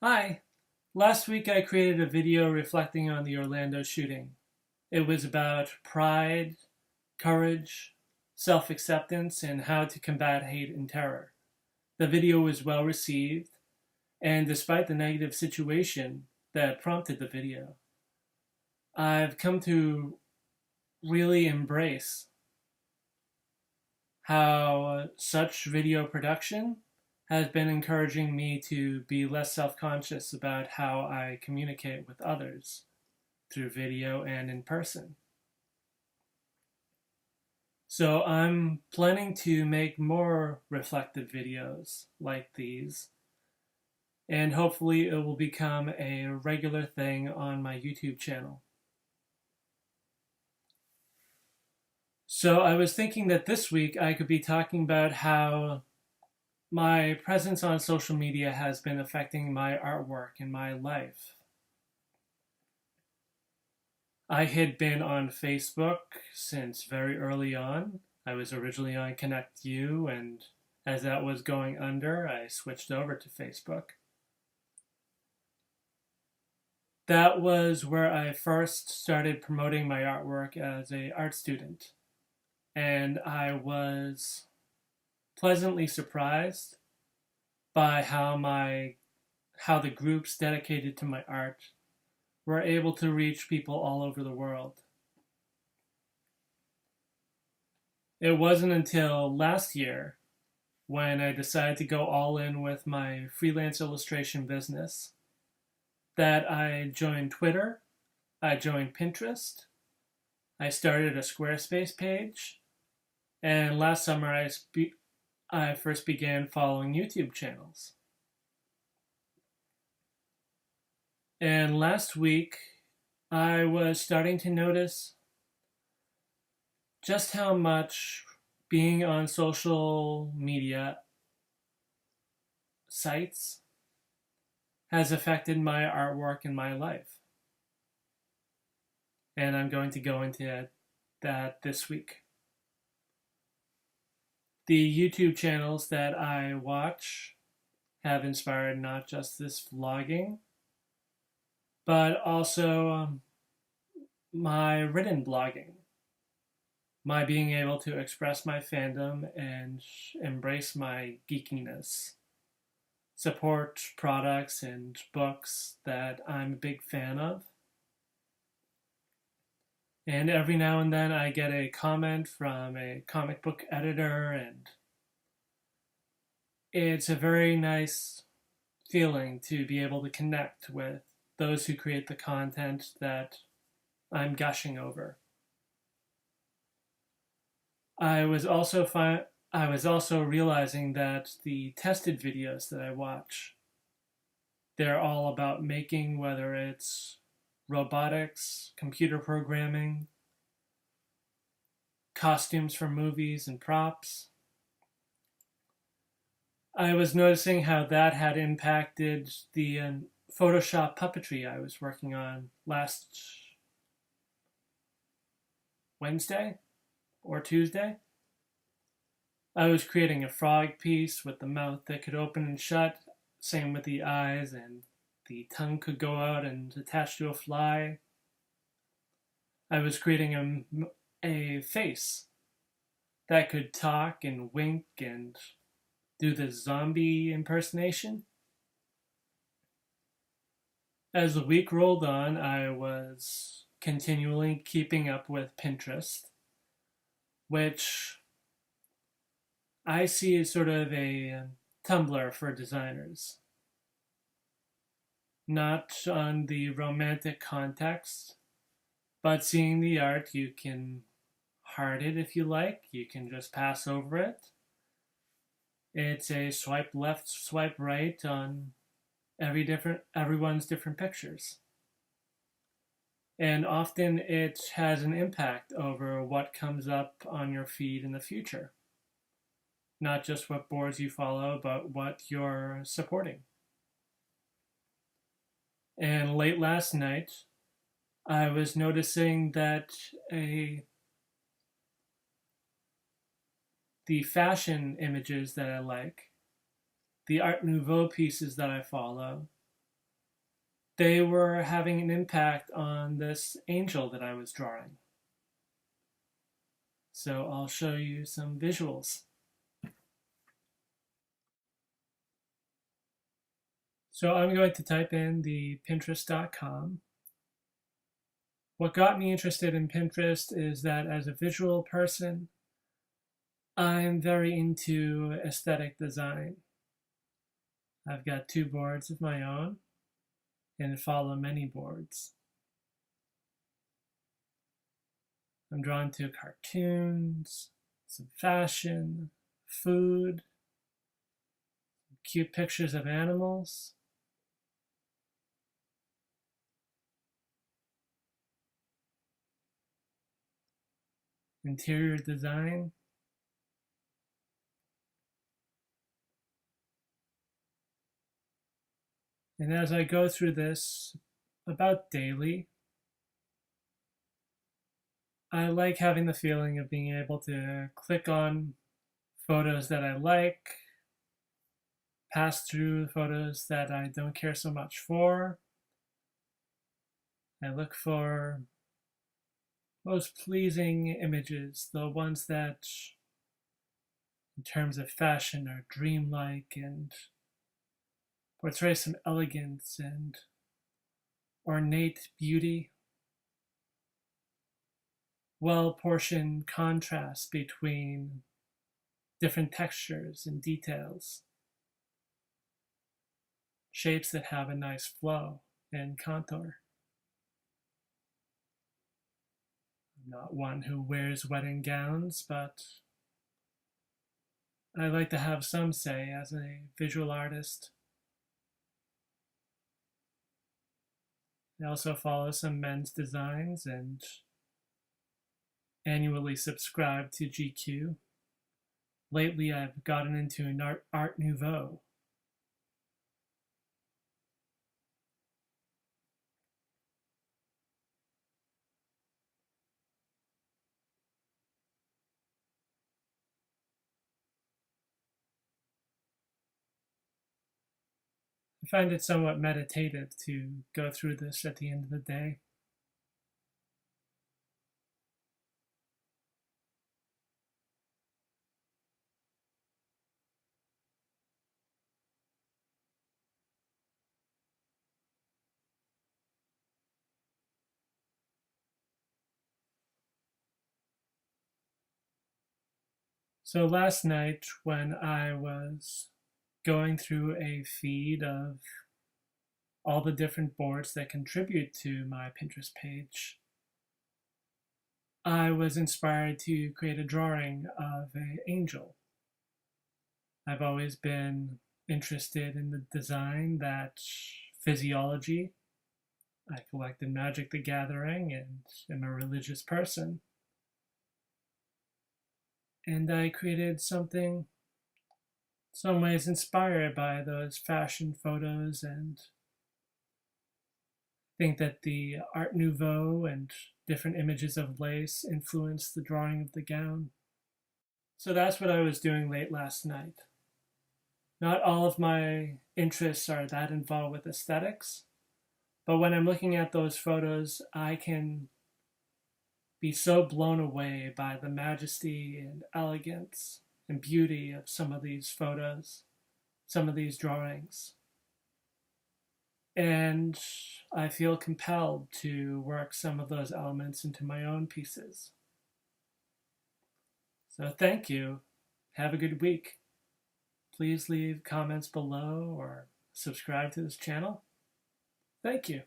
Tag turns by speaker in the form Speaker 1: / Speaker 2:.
Speaker 1: Hi. Last week I created a video reflecting on the Orlando shooting. It was about pride, courage, self-acceptance, and how to combat hate and terror. The video was well received, and despite the negative situation that prompted the video, I've come to really embrace how such video production has been encouraging me to be less self-conscious about how I communicate with others through video and in person. So I'm planning to make more reflective videos like these, and hopefully it will become a regular thing on my YouTube channel. So I was thinking that this week I could be talking about how my presence on social media has been affecting my artwork and my life. I had been on Facebook since very early on. I was originally on Connect You, and as that was going under, I switched over to Facebook. That was where I first started promoting my artwork as an art student. And I was pleasantly surprised by how the groups dedicated to my art were able to reach people all over the world. It wasn't until last year when I decided to go all in with my freelance illustration business that I joined Twitter, I joined Pinterest, I started a Squarespace page, and last summer I first began following YouTube channels. And last week, I was starting to notice just how much being on social media sites has affected my artwork and my life. And I'm going to go into that this week. The YouTube channels that I watch have inspired not just this vlogging, but also my written blogging, my being able to express my fandom and embrace my geekiness, support products and books that I'm a big fan of. And every now and then I get a comment from a comic book editor, and it's a very nice feeling to be able to connect with those who create the content that I'm gushing over. I was also realizing that the tested videos that I watch, they're all about making, whether it's robotics, computer programming, costumes for movies and props. I was noticing how that had impacted the Photoshop puppetry I was working on last Wednesday or Tuesday. I was creating a frog piece with the mouth that could open and shut, same with the eyes, and the tongue could go out and attach to a fly. I was creating a face that could talk and wink and do the zombie impersonation. As the week rolled on, I was continually keeping up with Pinterest, which I see as sort of a Tumblr for designers. Not on the romantic context, but seeing the art, you can heart it if you like. You can just pass over it. It's a swipe left, swipe right on everyone's different pictures. And often it has an impact over what comes up on your feed in the future. Not just what boards you follow, but what you're supporting. And late last night, I was noticing that the fashion images that I like, the Art Nouveau pieces that I follow, they were having an impact on this angel that I was drawing. So I'll show you some visuals. So I'm going to type in the Pinterest.com. What got me interested in Pinterest is that as a visual person, I'm very into aesthetic design. I've got 2 boards of my own and follow many boards. I'm drawn to cartoons, some fashion, food, cute pictures of animals. Interior design. And as I go through this about daily, I like having the feeling of being able to click on photos that I like, pass through photos that I don't care so much for. I look for most pleasing images, the ones that, in terms of fashion, are dreamlike and portray some elegance and ornate beauty. Well-portioned contrast between different textures and details. Shapes that have a nice flow and contour. I'm not one who wears wedding gowns, but I like to have some say as a visual artist. I also follow some men's designs and annually subscribe to GQ. Lately, I've gotten into an Art Nouveau. I find it somewhat meditative to go through this at the end of the day. So last night, when I was going through a feed of all the different boards that contribute to my Pinterest page, I was inspired to create a drawing of an angel. I've always been interested in the design, that physiology. I collected Magic the Gathering and am a religious person. And I created something, some ways inspired by those fashion photos, and think that the Art Nouveau and different images of lace influenced the drawing of the gown. So that's what I was doing late last night. Not all of my interests are that involved with aesthetics, but when I'm looking at those photos, I can be so blown away by the majesty and elegance and beauty of some of these photos, some of these drawings. And I feel compelled to work some of those elements into my own pieces. So thank you. Have a good week. Please leave comments below or subscribe to this channel. Thank you.